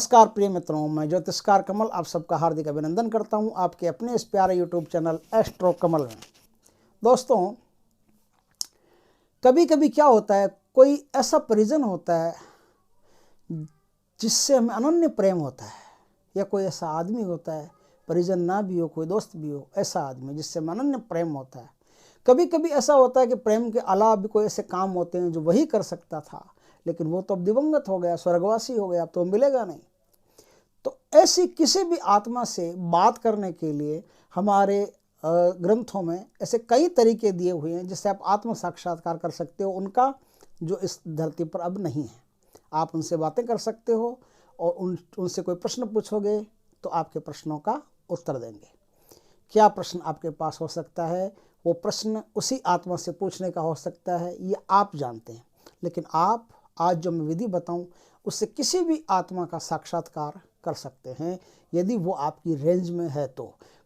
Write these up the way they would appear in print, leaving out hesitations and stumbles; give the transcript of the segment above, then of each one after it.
नमस्कार प्रिय मित्रों, मैं ज्योतिषकार कमल आप सबका हार्दिक अभिनंदन करता हूं आपके अपने इस प्यारे यूट्यूब चैनल एस्ट्रो कमल में। दोस्तों, कभी कभी क्या होता है, कोई ऐसा परिजन होता है जिससे हमें अनन्य प्रेम होता है, या कोई ऐसा आदमी होता है, परिजन ना भी हो, कोई दोस्त भी हो, ऐसा आदमी जिससे हमें अनन्य प्रेम होता है। कभी कभी ऐसा होता है कि प्रेम के अलावा भी कोई ऐसे काम होते हैं जो वही कर सकता था, लेकिन वो तो अब दिवंगत हो गया, स्वर्गवासी हो गया, अब तो मिलेगा नहीं। तो ऐसी किसी भी आत्मा से बात करने के लिए हमारे ग्रंथों में ऐसे कई तरीके दिए हुए हैं जिससे आप आत्म साक्षात्कार कर सकते हो, उनका जो इस धरती पर अब नहीं है। आप उनसे बातें कर सकते हो और उनसे कोई प्रश्न पूछोगे तो आपके प्रश्नों का उत्तर देंगे। क्या प्रश्न आपके पास हो सकता है, वो प्रश्न उसी आत्मा से पूछने का हो सकता है, ये आप जानते हैं। लेकिन आप आज जो मैं विधि बताऊं उससे किसी भी आत्मा का साक्षात्कार कर सकते हैं, यदि वो आपकी रेंज में है तो।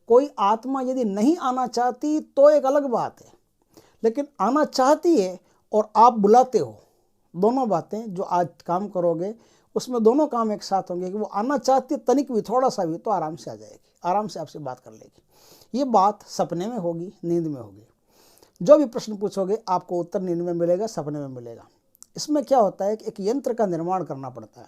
कोई आत्मा यदि नहीं आना चाहती तो एक अलग बात है, लेकिन आना चाहती है और आप बुलाते हो, दोनों बातें जो आज काम करोगे उसमें दोनों काम एक साथ होंगे कि वो आना चाहती तनिक भी, थोड़ा सा भी, तो आराम से आ जाएगी, आराम से आपसे बात कर लेगी। ये बात सपने में होगी, नींद में होगी। जो भी प्रश्न पूछोगे आपको उत्तर नींद में मिलेगा, सपने में मिलेगा। इसमें क्या होता है कि एक यंत्र का निर्माण करना पड़ता है।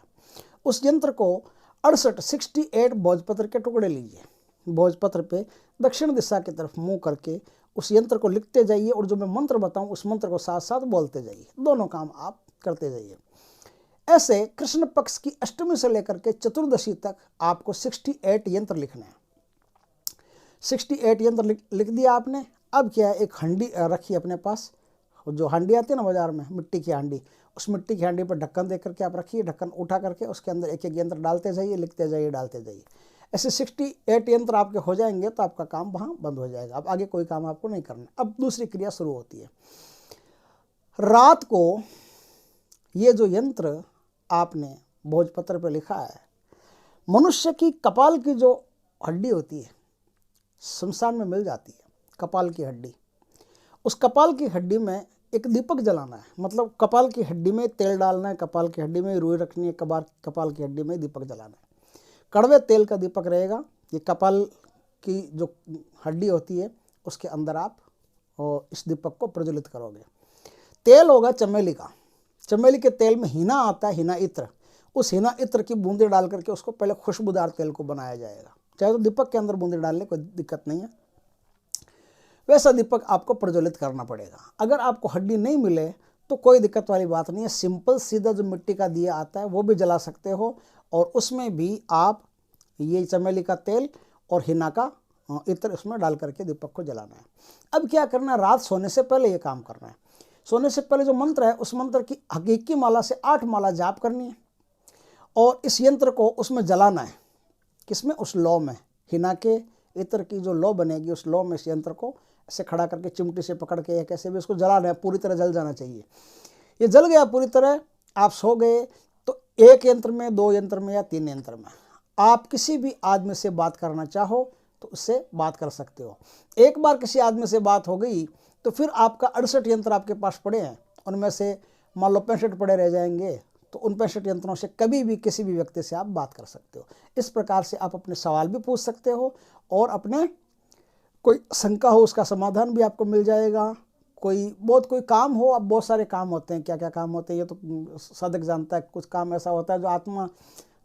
उस यंत्र को 68 भोजपत्र के टुकड़े लीजिए, भोजपत्र पे दक्षिण दिशा की तरफ मुंह करके उस यंत्र को लिखते जाइए और जो मैं मंत्र बताऊं उस मंत्र को साथ साथ बोलते जाइए। दोनों काम आप करते जाइए। ऐसे कृष्ण पक्ष की अष्टमी से लेकर के चतुर्दशी तक आपको 68 यंत्र लिखने हैं। 68 यंत्र लिख दिया आपने। अब क्या है, एक हंडी रखिए अपने पास, जो हांडी आती है ना बाजार में, मिट्टी की हांडी, उस मिट्टी की हांडी पर ढक्कन दे करके आप रखिए। ढक्कन उठा करके उसके अंदर एक एक यंत्र डालते जाइए, लिखते जाइए, डालते जाइए। ऐसे 68 यंत्र आपके हो जाएंगे तो आपका काम वहाँ बंद हो जाएगा। अब आगे कोई काम आपको नहीं करना। अब दूसरी क्रिया शुरू होती है। रात को ये जो यंत्र आपने भोजपत्र पर लिखा है, मनुष्य की कपाल की जो हड्डी होती है शमशान में मिल जाती है, कपाल की हड्डी। उस कपाल की हड्डी में एक दीपक जलाना है, मतलब कपाल की हड्डी में तेल डालना है, कपाल की हड्डी में रुई रखनी है, कपाल की हड्डी में दीपक जलाना है। कड़वे तेल का दीपक रहेगा। ये कपाल की जो हड्डी होती है उसके अंदर आप इस दीपक को प्रज्वलित करोगे। तेल होगा चमेली का। चमेली के तेल में हिना आता है, हिना इत्र। उस हिना इत्र की बूंदे डाल करके उसको पहले खुशबूदार तेल को बनाया जाएगा। चाहे तो दीपक के अंदर बूंदे डालने कोई दिक्कत नहीं है, वैसा दीपक आपको प्रज्वलित करना पड़ेगा। अगर आपको हड्डी नहीं मिले तो कोई दिक्कत वाली बात नहीं है, सिंपल सीधा जो मिट्टी का दिया आता है वो भी जला सकते हो, और उसमें भी आप ये चमेली का तेल और हिना का इत्र उसमें डाल करके दीपक को जलाना है। अब क्या करना है, रात सोने से पहले ये काम करना है। सोने से पहले जो मंत्र है उस मंत्र की हकीकी माला से 8 माला जाप करनी है, और इस यंत्र को उसमें जलाना है। किसमें? उस लौ में। हिना के इत्र की जो लौ बनेगी उस लौ में इस यंत्र को ऐसे खड़ा करके चिमटी से पकड़ के या कैसे भी उसको जलाना है, पूरी तरह जल जाना चाहिए। ये जल गया पूरी तरह, आप सो गए, तो 1 यंत्र में, 2 यंत्र में या 3 यंत्र में आप किसी भी आदमी से बात करना चाहो तो उससे बात कर सकते हो। एक बार किसी आदमी से बात हो गई तो फिर आपका 68 यंत्र आपके पास पड़े हैं, उनमें से मान लो 65 पड़े रह जाएंगे, तो उन 65 यंत्रों से कभी भी किसी भी व्यक्ति से आप बात कर सकते हो। इस प्रकार से आप अपने सवाल भी पूछ सकते हो और अपने कोई शंका हो उसका समाधान भी आपको मिल जाएगा। कोई काम हो, अब बहुत सारे काम होते हैं, क्या क्या काम होते हैं ये तो साधक जानता है। कुछ काम ऐसा होता है जो आत्मा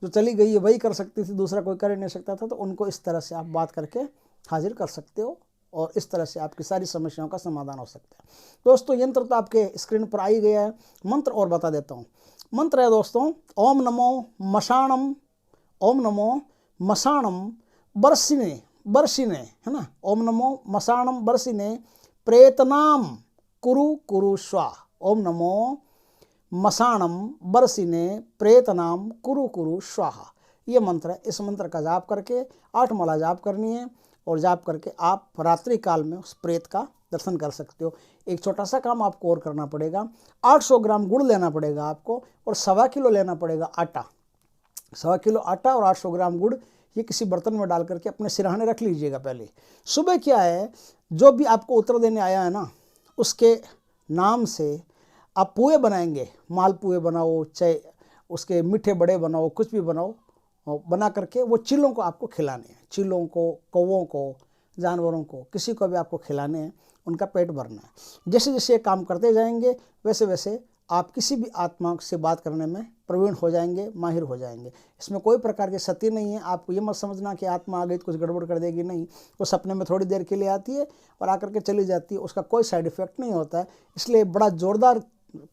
जो चली गई है वही कर सकती थी, दूसरा कोई कर ही नहीं सकता था, तो उनको इस तरह से आप बात करके हाजिर कर सकते हो और इस तरह से आपकी सारी समस्याओं का समाधान हो सकता है। दोस्तों, यंत्र तो आपके स्क्रीन पर आ ही गया है। मंत्र और बता देता हूँ। मंत्र है दोस्तों, ओम नमो मशाणम, ओम नमो मशाणम बरसिने, बरसिने है ना, ओम नमो मशाणम बरसिने प्रेतनाम कुरु कुरु स्वाहा। ओम नमो मशाणम बरसिने प्रेतनाम कुरु कुरु स्वाहा, ये मंत्र है। इस मंत्र का जाप करके 8 माला जाप करनी है, और जाप करके आप रात्रि काल में उस प्रेत का दर्शन कर सकते हो। एक छोटा सा काम आपको और करना पड़ेगा, 800 ग्राम गुड़ लेना पड़ेगा आपको, और 1.25 किलो लेना पड़ेगा आटा। 1.25 किलो आटा और 800 ग्राम गुड़ ये किसी बर्तन में डाल करके अपने सिरहाने रख लीजिएगा। पहले सुबह क्या है, जो भी आपको उत्तर देने आया है ना उसके नाम से आप पुए बनाएंगे, मालपुए बनाओ, चाहे उसके मीठे बड़े बनाओ, कुछ भी बनाओ, बना करके वो चीलों को आपको खिलाने हैं, चीलों को, कौवों को, जानवरों को, किसी को भी आपको खिलाने हैं, उनका पेट भरना है। जैसे जैसे ये काम करते जाएंगे वैसे वैसे आप किसी भी आत्मा से बात करने में प्रवीण हो जाएंगे, माहिर हो जाएंगे। इसमें कोई प्रकार की सती नहीं है। आप ये मत समझना कि आत्मा आ गई तो कुछ गड़बड़ कर देगी, नहीं। वो सपने में थोड़ी देर के लिए आती है और आकर के चली जाती है, उसका कोई साइड इफेक्ट नहीं होता है। इसलिए बड़ा जोरदार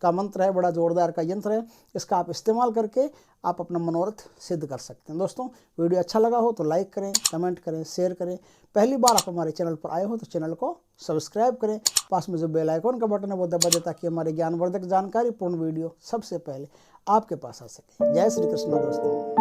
का मंत्र है, बड़ा जोरदार का यंत्र है। इसका आप इस्तेमाल करके आप अपना मनोरथ सिद्ध कर सकते हैं। दोस्तों, वीडियो अच्छा लगा हो तो लाइक करें, कमेंट करें, शेयर करें। पहली बार आप हमारे चैनल पर आए हो तो चैनल को सब्सक्राइब करें। पास में जो बेल आइकॉन का बटन है वो दबा दें ताकि हमारे ज्ञानवर्धक जानकारी पूर्ण वीडियो सबसे पहले आपके पास आ सके। जय श्री कृष्ण दोस्तों।